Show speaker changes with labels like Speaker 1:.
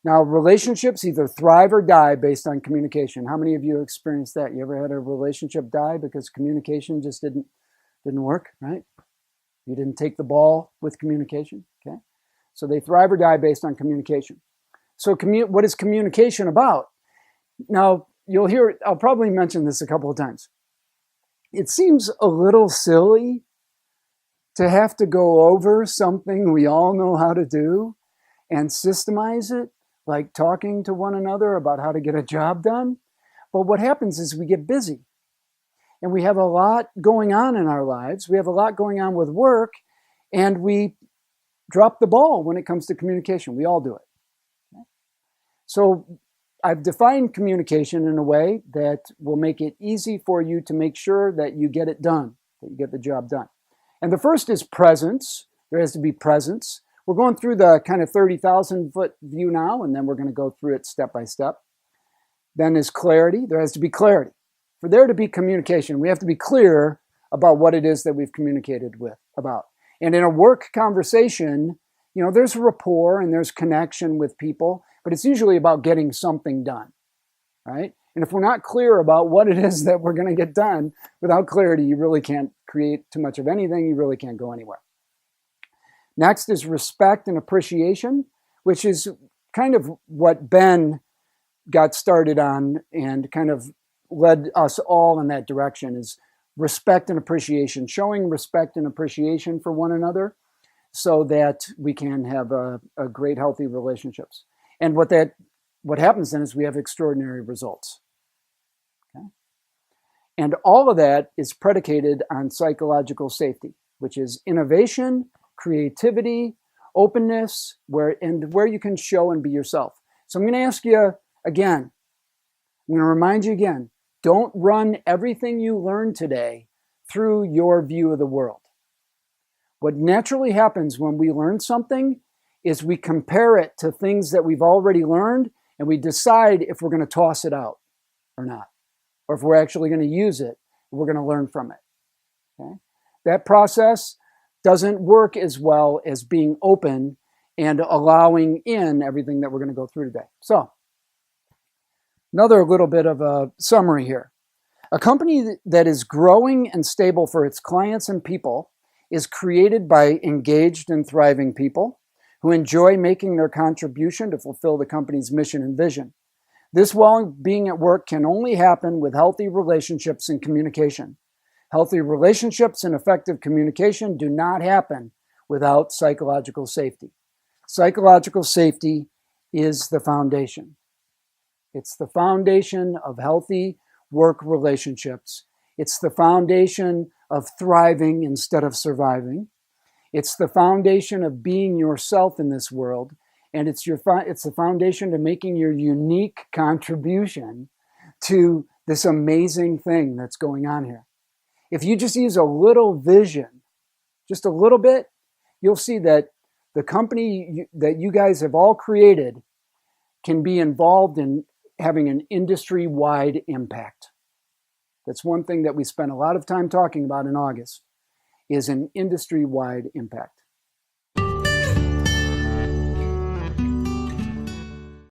Speaker 1: Now, relationships either thrive or die based on communication. How many of you experienced that? You ever had a relationship die because communication just didn't work, right? You didn't take the ball with communication, okay? So they thrive or die based on communication. So what is communication about? Now, you'll hear, I'll probably mention this a couple of times. It seems a little silly to have to go over something we all know how to do and systemize it, like talking to one another about how to get a job done. But what happens is we get busy and we have a lot going on in our lives. We have a lot going on with work and we drop the ball when it comes to communication. We all do it. So I've defined communication in a way that will make it easy for you to make sure that you get it done, that you get the job done. And the first is presence. There has to be presence. We're going through the kind of 30,000 foot view now, and then we're going to go through it step by step. Then is clarity. There has to be clarity. For there to be communication, we have to be clear about what it is that we've communicated about. And in a work conversation, there's rapport and there's connection with people, but it's usually about getting something done, right? And if we're not clear about what it is that we're going to get done, without clarity, you really can't create too much of anything. You really can't go anywhere. Next is respect and appreciation, which is kind of what Ben got started on and kind of led us all in that direction, is respect and appreciation, showing respect and appreciation for one another so that we can have a great, healthy relationships. And what happens then is we have extraordinary results. Okay? And all of that is predicated on psychological safety, which is innovation, creativity, openness, where you can show and be yourself. So I'm going to ask you again, I'm going to remind you again, don't run everything you learned today through your view of the world. What naturally happens when we learn something is we compare it to things that we've already learned, and we decide if we're going to toss it out or not, or if we're actually going to use it, we're going to learn from it. Okay? That process doesn't work as well as being open and allowing in everything that we're going to go through today. So, another little bit of a summary here. A company that is growing and stable for its clients and people is created by engaged and thriving people who enjoy making their contribution to fulfill the company's mission and vision. This well-being at work can only happen with healthy relationships and communication. Healthy relationships and effective communication do not happen without psychological safety. Psychological safety is the foundation. It's the foundation of healthy work relationships. It's the foundation of thriving instead of surviving. It's the foundation of being yourself in this world. And it's the foundation to making your unique contribution to this amazing thing that's going on here. If you just use a little vision, just a little bit, you'll see that the company that you guys have all created can be involved in having an industry-wide impact. That's one thing that we spent a lot of time talking about in August, is an industry-wide impact.